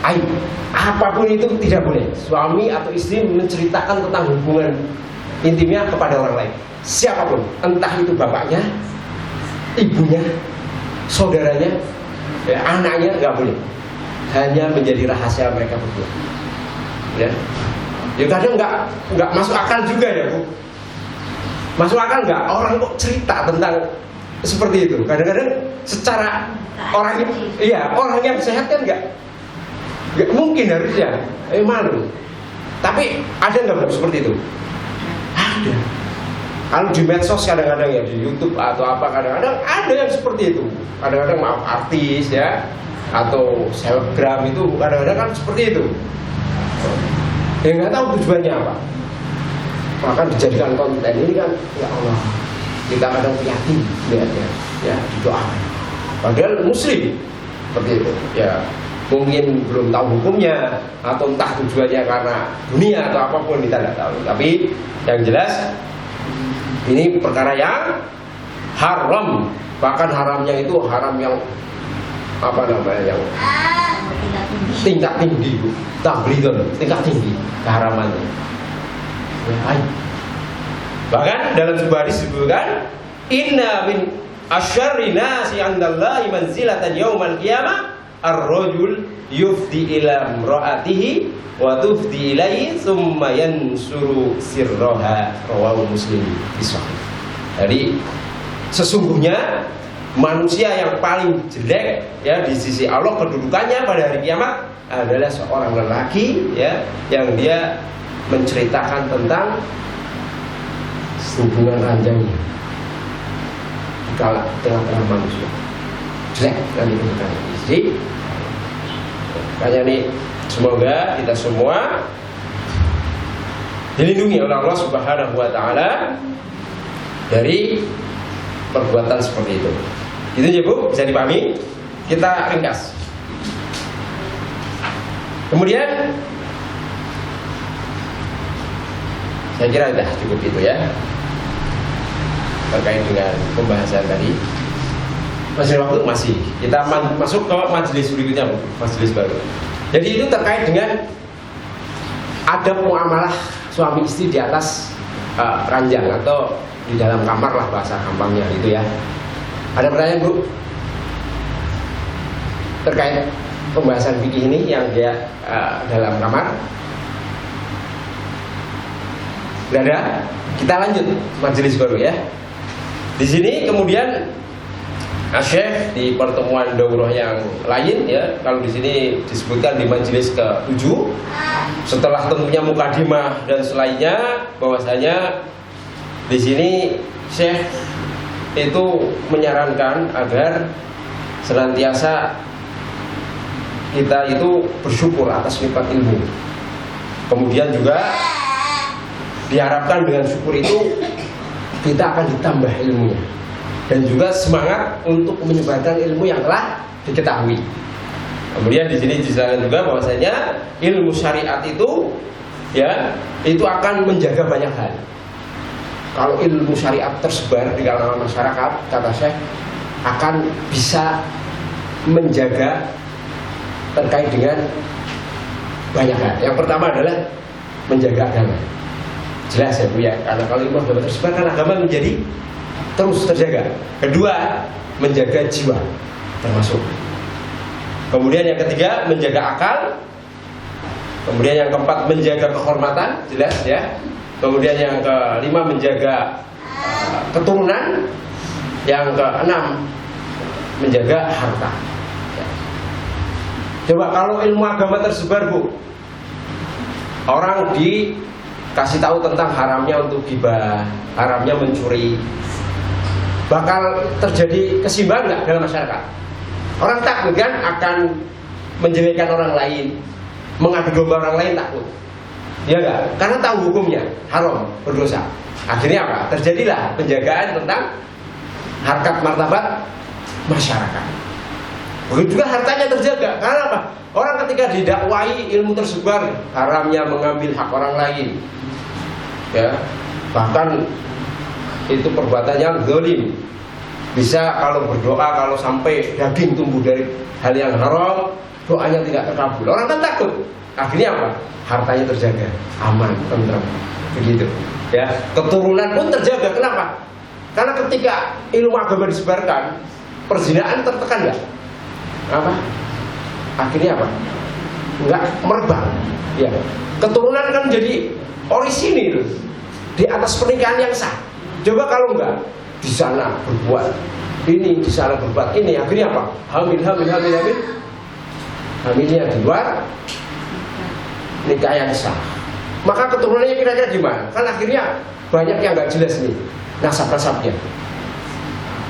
Aib. Apapun itu tidak boleh. Suami atau istri menceritakan tentang hubungan intimnya kepada orang lain. Siapapun, entah itu bapaknya, ibunya, saudaranya, ya, anaknya, nggak boleh. Hanya menjadi rahasia mereka berdua. Ya, ya kadang nggak masuk akal juga ya Bu. Masuk akal nggak orang kok cerita tentang seperti itu? Kadang-kadang secara orang yang sehat kan nggak mungkin harusnya malu. Tapi ada nggak seperti itu? Ada. Kalau di medsos kadang-kadang ya di YouTube atau apa kadang-kadang ada yang seperti itu. Kadang-kadang maaf artis ya atau selebgram itu kadang-kadang kan seperti itu. Ya nggak tahu tujuannya apa. Maka dijadikan konten ini kan ya Allah, kita kadang prihatin lihatnya ya, didoakan. Padahal muslim seperti itu ya, mungkin belum tahu hukumnya atau entah tujuannya karena dunia atau apapun kita tidak tahu. Tapi yang jelas ini perkara yang haram, bahkan haramnya itu haram yang apa namanya yang tingkat tinggi, tablidon, tingkat tinggi keharamannya. Bahkan dalam sebuah hadis disebutkan inna min asyarri nasi 'indallahi manzilatan yaumal qiyamah ar-rajul yufdi ila imra'atihi wa tufdi ilaihi tsumma yansuru sirraha rawahu Muslim fi sahih. Jadi sesungguhnya manusia yang paling jelek ya di sisi Allah kedudukannya pada hari kiamat adalah seorang lelaki ya yang dia menceritakan tentang hubungan ranjangnya di tengah-tengah manusia. Jelek dan ditemukan istri. Makanya nih semoga kita semua dilindungi oleh Allah Subhanahu wa taala dari perbuatan seperti itu. Gitu ya Bu, bisa dipahami? Kita ringkas. Kemudian saya kira sudah cukup itu ya. terkait dengan pembahasan tadi. Masih waktu? Masih. Kita masuk ke majelis berikutnya, Bu. Majelis baru. Jadi itu terkait dengan adab muamalah suami istri di atas ranjang atau di dalam kamar lah bahasa gampangnya gitu ya. Ada pertanyaan, Bu? Terkait pembahasan fikih ini yang dia dalam kamar? Tidak ada? Kita lanjut majelis baru ya. Di sini kemudian Syekh di pertemuan daurah yang lain ya, kalau di sini disebutkan di majelis ke-7 setelah tentunya mukadimah dan selainnya, bahwasanya di sini Syekh itu menyarankan agar senantiasa kita itu bersyukur atas nikmat ilmu. Kemudian juga diharapkan dengan syukur itu kita akan ditambah ilmunya, dan juga semangat untuk menyebarkan ilmu yang telah diketahui. Kemudian di sini dijelaskan juga bahwasanya ilmu syariat itu ya, itu akan menjaga banyak hal. Kalau ilmu syariat tersebar di kalangan masyarakat, kata Syekh, akan bisa menjaga terkait dengan banyak hal. Yang pertama adalah menjaga agama. Jelas ya Bu ya, karena kalau ilmu agama tersebar kan agama menjadi terus terjaga. Kedua, menjaga jiwa termasuk. Kemudian yang ketiga, menjaga akal. Kemudian yang keempat, menjaga kehormatan, jelas ya. Kemudian yang kelima, menjaga keturunan. Yang keenam, menjaga harta. Coba kalau ilmu agama tersebar, Bu, orang dikasih tahu tentang haramnya untuk gibah, haramnya mencuri, bakal terjadi keseimbangan nggak dalam masyarakat? Orang takut kan akan menjelekkan orang lain, mengadu domba orang lain, takut. Ya enggak? Karena tahu hukumnya haram, berdosa. Akhirnya apa? Terjadilah penjagaan tentang harkat martabat masyarakat. Begitu juga hartanya terjaga. Karena apa? Orang ketika didakwai ilmu tersebar, haramnya mengambil hak orang lain, ya, bahkan itu perbuatannya zalim. Bisa kalau berdoa, kalau sampai daging tumbuh dari hal yang haram, doanya tidak terkabul. Orang kan takut. Akhirnya apa? Hartanya terjaga, aman, tenteram. Begitu. Ya, keturunan pun terjaga. Kenapa? Karena ketika ilmu agama disebarkan, perzinaan tertekan enggak? Apa? Akhirnya apa? Enggak merebak. Ya. Keturunan kan jadi orisinil di atas pernikahan yang sah. Coba kalau enggak, di sana berbuat ini, di sana berbuat ini, akhirnya apa? Hamil. Hamilnya di luar, nikah yang sah. Maka keturunannya kira-kira gimana? Kan akhirnya banyak yang nggak jelas nih nasab-nasabnya.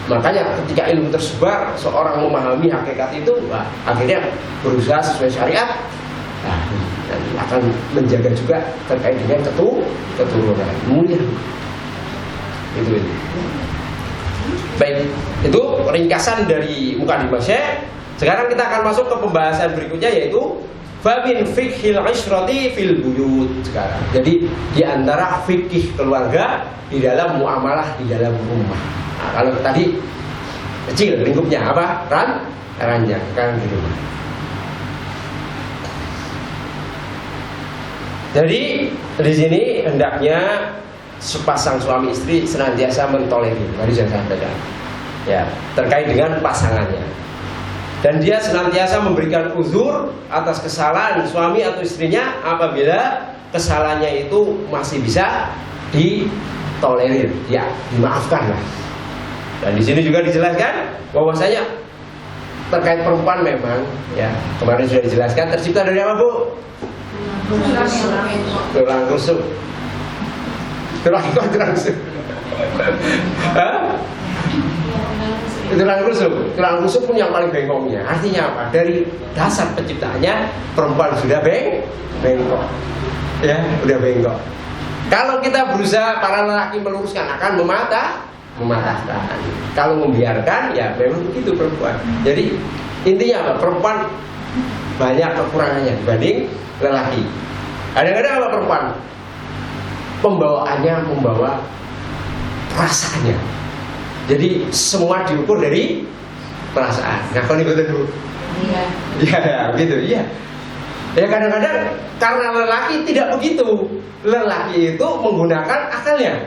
Makanya ketika ilmu tersebar, seorang memahami hakikat itu, nah, akhirnya berusaha sesuai syariat, nah, dan akan menjaga juga terkait dengan keturunan mulia. Itu. Baik, itu ringkasan dari Mukadimah Syekh. Sekarang kita akan masuk ke pembahasan berikutnya, yaitu Famin fikhil ishrati fil buyut. Sekarang, jadi di antara fikih keluarga di dalam muamalah di dalam rumah. Nah, kalau tadi kecil lingkupnya apa? Ranjang. Sekarang di rumah. Jadi di sini hendaknya sepasang suami istri senantiasa mentolerir. Tadi saya sampaikan, ya, terkait dengan pasangannya. Dan dia senantiasa memberikan uzur atas kesalahan suami atau istrinya apabila kesalahannya itu masih bisa ditolerir, ya, dimaafkan lah. Dan di sini juga dijelaskan bahwasanya terkait perempuan memang, ya, kemarin sudah dijelaskan tercipta dari apa, Bu? Tulang rusuk. Tulang rusuk. Tulang rusuk pun yang paling bengkoknya. Artinya apa? Dari dasar penciptaannya perempuan sudah bengkok. Ya, sudah bengkok. Kalau kita berusaha para lelaki meluruskan, akan mematahkan. Kalau membiarkan, ya memang begitu perempuan. Jadi intinya apa? Perempuan banyak kekurangannya dibanding lelaki. Kadang-kadang apa perempuan? Pembawaannya membawa perasaannya. Jadi semua diukur dari perasaan. Nah, kalau betul Bu. Iya. Iya, gitu. Iya. Ya kadang-kadang karena lelaki tidak begitu. Lelaki itu menggunakan akalnya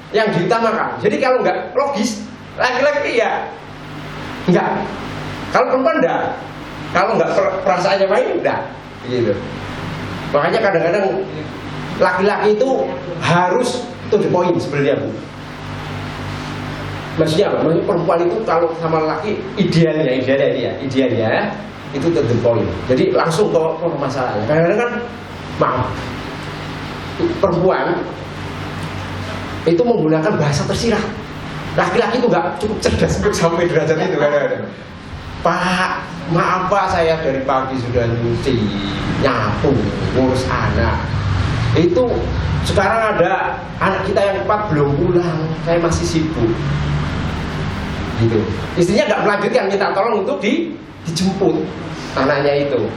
yang diutamakan. Jadi kalau nggak logis, laki-laki ya nggak. Kalau perempuan enggak. Kalau nggak perasaannya main enggak. Gitu. Makanya kadang-kadang laki-laki itu harus to the point sebenarnya Bu. Maksudnya apa? Maksudnya perempuan itu kalau sama laki idealnya itu to the point. Jadi langsung ke masalahnya. Kadang-kadang kan maaf, perempuan itu menggunakan bahasa tersirat. Laki-laki itu nggak cukup cerdas untuk sampai derajat itu kadang-kadang. Pak, maaf Pak, saya dari pagi sudah nyuci, nyapu, ngurus anak. Itu sekarang ada anak kita yang 4 belum pulang, saya masih sibuk. Gitu. Istrinya nggak melanjutkan, minta tolong untuk dijemput anaknya itu.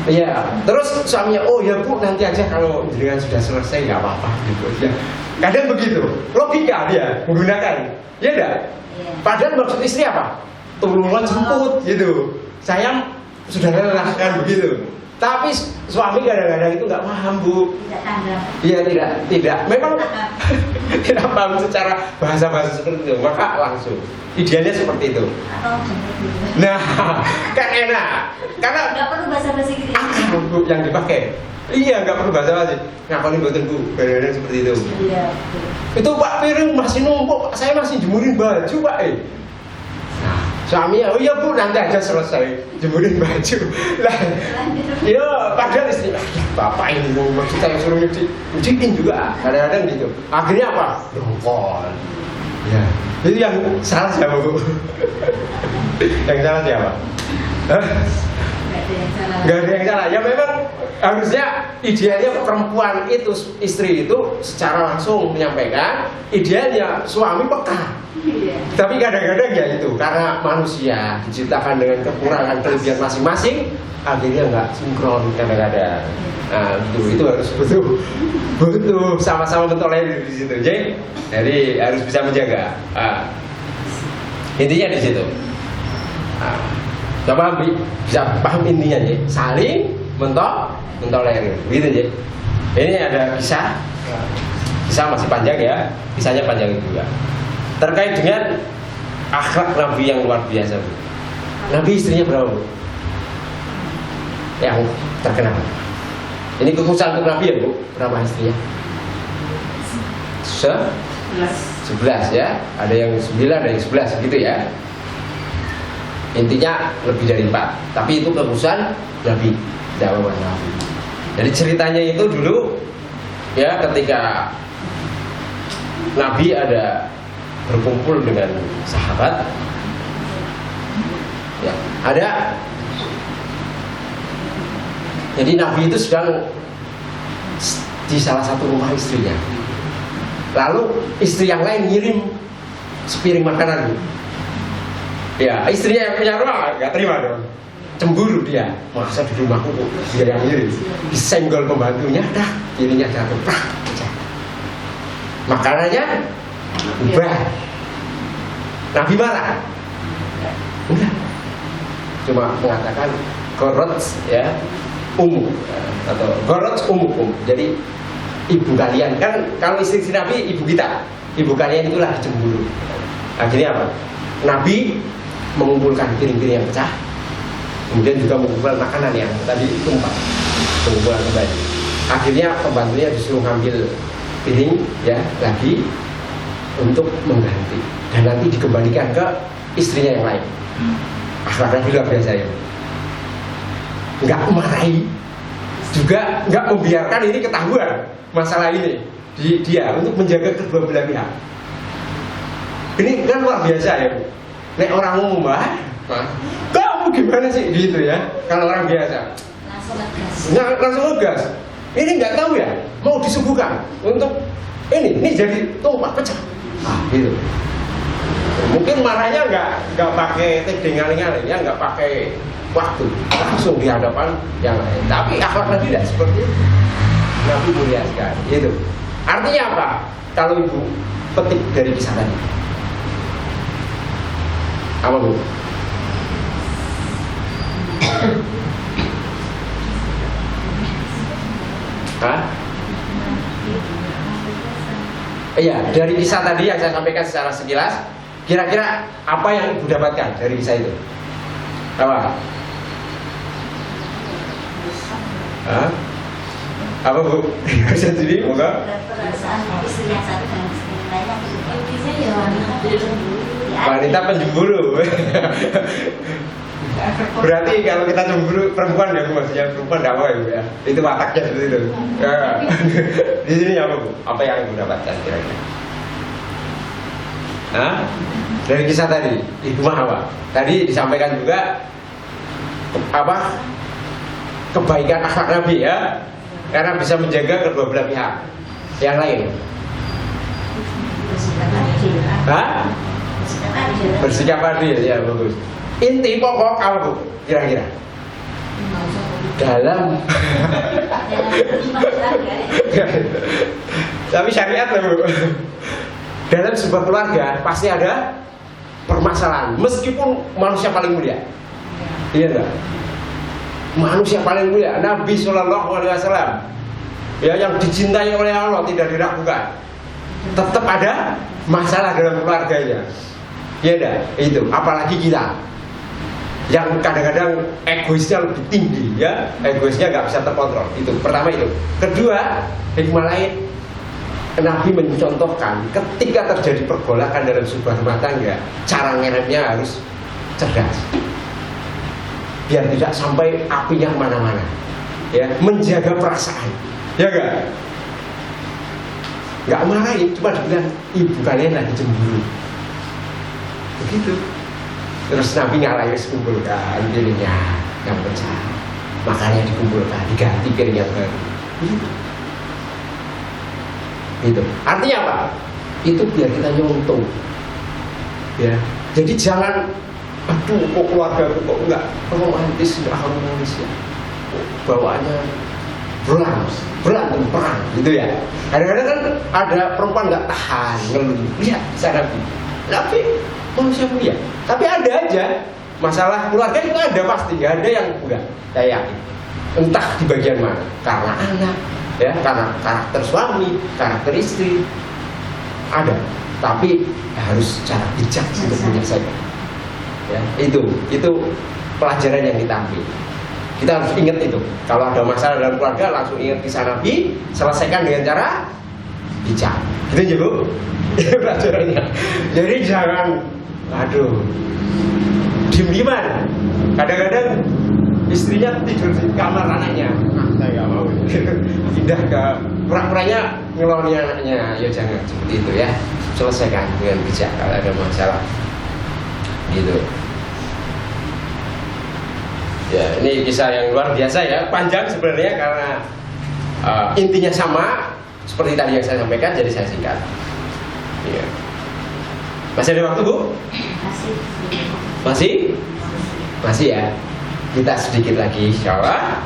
Iya. Terus suaminya, oh ya Bu, nanti aja kalau jenengan sudah selesai nggak apa-apa gitu. Ya. Kadang begitu, logika dia menggunakan, ya enggak? Padahal maksud istri apa? Tolong jemput gitu. Saya sudah lelah kan begitu. Tapi suami kadang-kadang itu nggak paham Bu. Tidak tanggap. Iya tidak. Memang tidak paham secara bahasa-bahasa seperti itu. Maka langsung idealnya seperti itu. Atau jemput dulu. Nah, kan enak. Karena Nggak perlu basa-basi gitu. akal Bu yang dipakai. Iya, nggak perlu bahasa-basi. Ngapain buatin Bu? Kadang-kadang seperti itu. Iya. Itu Pak piring masih numpuk. Saya masih jemurin baju Pak. Nah, suaminya, oh iya Bu, nanti aja selesai jemurin baju. Lah, iya, padahal istri, bapak ini maksud saya suruh nyuciin juga. Kadang-kadang gitu. Akhirnya apa? Dongkol. Ya, itu yang salah siapa Bu? Yang salah siapa? Nggak ada yang salah. Gak ada yang salah. Ya memang harusnya idealnya perempuan itu, istri itu secara langsung menyampaikan. Idealnya suami peka. Iya. Tapi kadang-kadang ya itu karena manusia diciptakan dengan kekurangan kelebihan masing-masing, akhirnya nggak sinkron kadang-kadang. Nah, itu harus butuh sama-sama mentolerir di situ. Jadi harus bisa menjaga. Intinya di situ. Coba bisa paham intinya nih, saling mentolerir, gitu ya. Ini ada kisah masih panjang ya, kisahnya panjang juga. Terkait dengan akhlak Nabi yang luar biasa Bu. Nabi istrinya berapa Bu? Yang terkenal. Ini kekhususan untuk Nabi ya Bu. Berapa istrinya? 11 ya. Ada yang 9, ada yang 11 gitu ya. Intinya lebih dari 4. Tapi itu kekhususan Nabi, jawaban Nabi. Jadi ceritanya itu dulu ya ketika Nabi ada berkumpul dengan sahabat, ya ada. Jadi Nabi itu sedang di salah satu rumah istrinya. Lalu istri yang lain ngirim sepiring makanan. Ya istrinya yang punya rumah nggak terima dong, cemburu dia. Masa di rumahku dia yang ngirim, disenggol pembantunya, dah piringnya jatuh, makanannya ubah. Nabi marah? Enggak. Cuma mengatakan gorot ya atau gorot umukum. Jadi ibu kalian kan, kalau istri Nabi ibu kita, ibu kalian itulah cemburu. Akhirnya apa? Nabi mengumpulkan piring-piring yang pecah, kemudian juga mengumpulkan makanan yang tadi tumpah, mengumpulkan kembali. Akhirnya pembantunya disuruh ngambil piring ya lagi untuk mengganti dan nanti dikembalikan ke istrinya yang lain. Akhlaknya luar biasa ya. Nggak marahi, juga nggak membiarkan ini ketahuan masalah ini di dia untuk menjaga kedua belah pihak. Ini kan luar biasa ya Bu. Nek orang umum kamu gimana sih gitu ya? Kalau orang biasa langsung ngegas. Ini nggak tahu ya, mau disuguhkan untuk ini jadi tumpah pecah. Gitu. Mungkin marahnya nggak pakai teknik-ngaling-ngaling ya, nggak pakai waktu, langsung di hadapan yang lain. Tapi akhlak Nabi tidak seperti itu. Nabi mulia sekali. Itu artinya apa? Kalau ibu petik dari kisah tadi, Apa Bu? Hah? Iya, dari kisah tadi yang saya sampaikan secara sekilas, kira-kira apa yang Ibu dapatkan dari kisah itu? Apa? Hah? Apa Bu? Bisa jadi, moga? Perasaan istri yang satu dengan istri yang lainnya intinya ya wanita cemburu. Wanita penjemburu. Berarti kalau kita cemburu perempuan ya Bu, maksudnya perempuan tidak mau ya. Itu wataknya seperti itu. Ya. Di sini apa Bu? Apa yang Ibu dapatkan kira-kira? Hah? Dari kisah tadi, Ibu mah apa? Tadi disampaikan juga apa? Kebaikan akhlak Nabi ya, karena bisa menjaga kedua belah pihak. Yang lain? Hah? Bersikap adil ya, bagus. Inti pokok apa Bu? Kira-kira? Dalam. Tapi syariat lah Bu. Dalam sebuah keluarga pasti ada permasalahan, meskipun manusia paling mulia. Iya enggak? Manusia paling mulia, Nabi Shallallahu Alaihi Wasallam, ya, yang dicintai oleh Allah tidak diragukan. Tetap ada masalah dalam keluarganya. Ya dah, itu. Apalagi kita yang kadang-kadang egoisnya lebih tinggi, ya, egoisnya nggak bisa terkontrol. Itu pertama itu. Kedua, hikmah lain, Nabi mencontohkan ketika terjadi pergolakan dalam sebuah rumah tangga, cara ngeremnya harus cerdas, biar tidak sampai apinya kemana-mana, ya, menjaga perasaan, ya nggak marahin, cuma dibilang ibu kalian lagi cemburu, begitu. Terus Nabi ngalahin kumpulkan piringnya yang pecah, makannya dikumpulkan, diganti piring yang baru, gitu. Artinya apa? Itu biar kita nyontoh, ya. Jadi jangan, aduh kok keluarga kok enggak romantis, enggak harmonis ya, bawaannya berantem perang gitu ya. Kadang-kadang kan ada perempuan nggak tahan ngeluh, lihat cara tapi manusia mulia. Tapi ada aja masalah keluarga itu ada pasti, nggak ada yang enggak, saya yakin. Entah di bagian mana, karena anak, ya, karena karakter suami, karakter istri, ada. Tapi harus cara bijak untuk menyelesaikan. Ya, itu pelajaran yang kita ambil. Kita harus ingat itu. Kalau ada masalah dalam keluarga, langsung ingat kisah Nabi, selesaikan dengan cara bijak. Gitu aja Bu. Pelajarannya. Jadi jangan, aduh, diem gimana. Kadang-kadang istrinya tidur di kamar anaknya. Saya nggak mau. Pindah ke pura-puranya ngeloni anaknya. Ya jangan seperti itu ya. Selesaikan dengan bijak kalau ada masalah. Gitu. Ya, ini kisah yang luar biasa ya, panjang sebenarnya karena intinya sama seperti tadi yang saya sampaikan, jadi saya singkat. Ya. Masih ada waktu Bu? Masih? Masih ya. Kita sedikit lagi, insyaallah.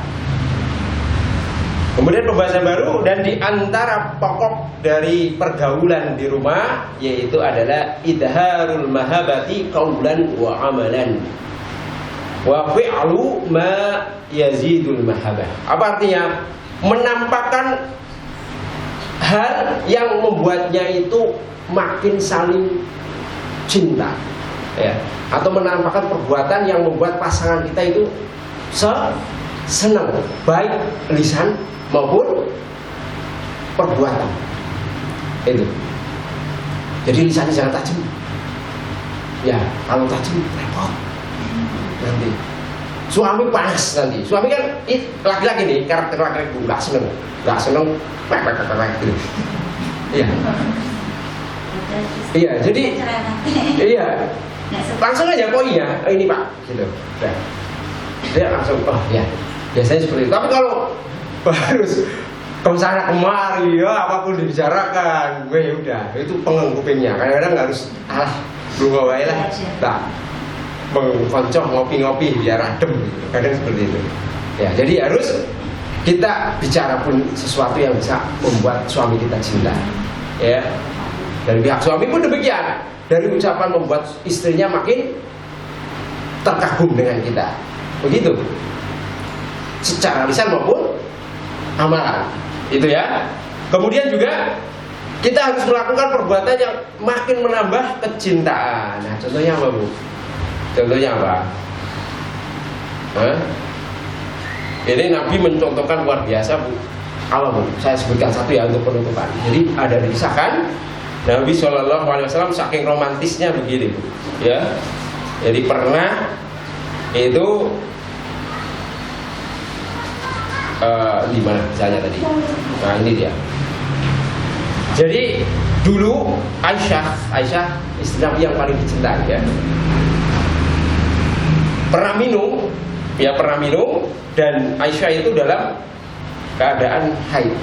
Kemudian pembahasan baru, dan di antara pokok dari pergaulan di rumah yaitu adalah idharul mahabati qaulan wa amalan wa fi'lu ma yazidul mahabah. Apa artinya? Menampakkan hal yang membuatnya itu makin saling cinta, ya, atau menampakkan perbuatan yang membuat pasangan kita itu senang, baik lisan maupun perbuatan. Itu. Jadi lisannya jangan tajam. Ya, kalau tajam repot. Nanti suami panas nanti. Suami kan laki-laki nih, karakter laki-laki nggak seneng gitu. Iya. Iya, jadi iya. Langsung aja poinnya, ini Pak, gitu. Nah, dia langsung, oh ya, biasanya seperti itu. Tapi kalau harus kesana kemari, ya apapun dibicarakan, gue ya udah, itu pengen-kupingnya. Kadang-kadang harus, belum bawain lah, tak mengkoncong ngopi-ngopi biar adem, gitu. Kadang seperti itu. Ya, jadi harus kita bicara pun sesuatu yang bisa membuat suami kita cinta, ya. Dari pihak suami pun demikian. Dari ucapan membuat istrinya makin terkagum dengan kita. Begitu. Secara lisan maupun amalan. Itu ya. Kemudian juga kita harus melakukan perbuatan yang makin menambah kecintaan. Nah, contohnya apa, Bu? Contohnya apa? Hah? Ini Nabi mencontohkan luar biasa, Bu. Apa, Bu? Saya sebutkan satu ya untuk penutupan. Jadi ada disahkan Nabi SAW saking romantisnya begini, Bu. Ya. Jadi pernah itu di mana misalnya tadi? Nah, ini dia. Jadi dulu Aisyah istri Nabi yang paling dicintai ya. Pernah minum dan Aisyah itu dalam keadaan haid.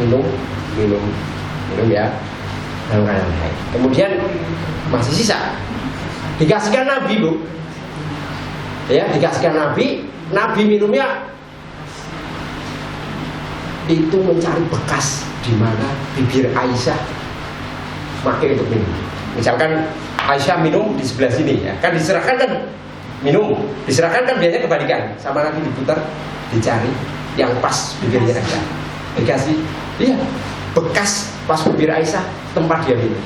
Minum ya. Dalam keadaan haid. Kemudian masih sisa. Dikasihkan Nabi, Bu. Ya, dikasihkan Nabi minumnya itu mencari bekas di mana bibir Aisyah pakai untuk minum. Misalkan Aisyah minum di sebelah sini ya, kan diserahkan kan minum, diserahkan kan biasanya kebalikan, sama Nabi diputar, dicari yang pas bibirnya Aisyah, dikasih, iya bekas pas bibir Aisyah tempat dia minum,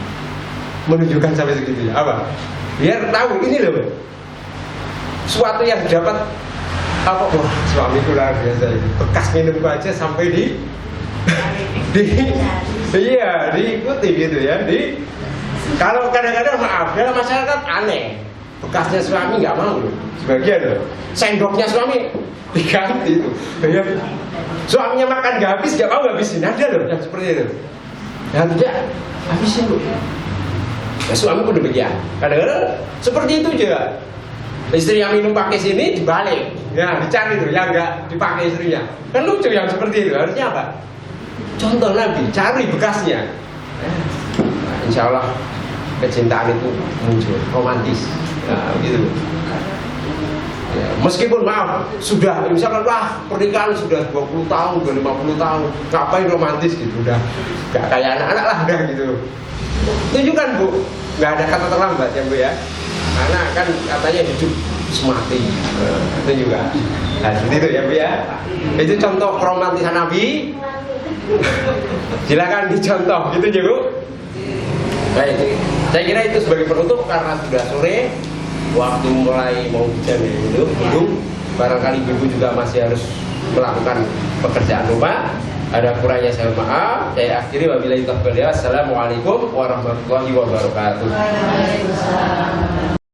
menunjukkan sampai segitu ya. Apa? Biar tahu ini loh, suatu yang dapat apa? Wah, suamiku luar biasa ini, bekas minumku aja sampai iya diikuti gitu ya. Kalau kadang-kadang maaf dalam masyarakat aneh, bekasnya suami nggak mau loh, sebagian loh, sendoknya suami diganti itu ya. Suaminya makan nggak habis, nggak mau habisin, ada loh yang seperti itu ya, tidak habisin loh ya. Suami pun demikian, kadang-kadang seperti itu juga. Istri yang minum pakai sini dibalik ya, dicari tuh yang nggak dipakai istrinya, kan lucu yang seperti itu. Harusnya apa? Contoh Nabi, cari bekasnya. Nah, insya Allah kecintaan itu muncul, romantis. Nah, begitu. Ya, meskipun maaf, sudah misalkan wah pernikahan sudah 20 tahun, sudah 50 tahun, ngapain romantis gitu, udah gak kayak anak-anak lah udah gitu. Tunjukkan, Bu, nggak ada kata terlambat ya, Bu ya. Karena kan katanya hidup semati. Itu juga. Nah, seperti itu ya, Bu ya. Itu contoh keromantisan Nabi. Silakan dicontoh gitu ya, Bu. Baik, saya kira itu sebagai penutup karena sudah sore, waktu mulai mau hujan itu, barangkali ibu juga masih harus melakukan pekerjaan rumah. Ada kurangnya saya maaf. Saya akhiri wabillahi taufiq wal hidayah. Assalamualaikum warahmatullahi wabarakatuh.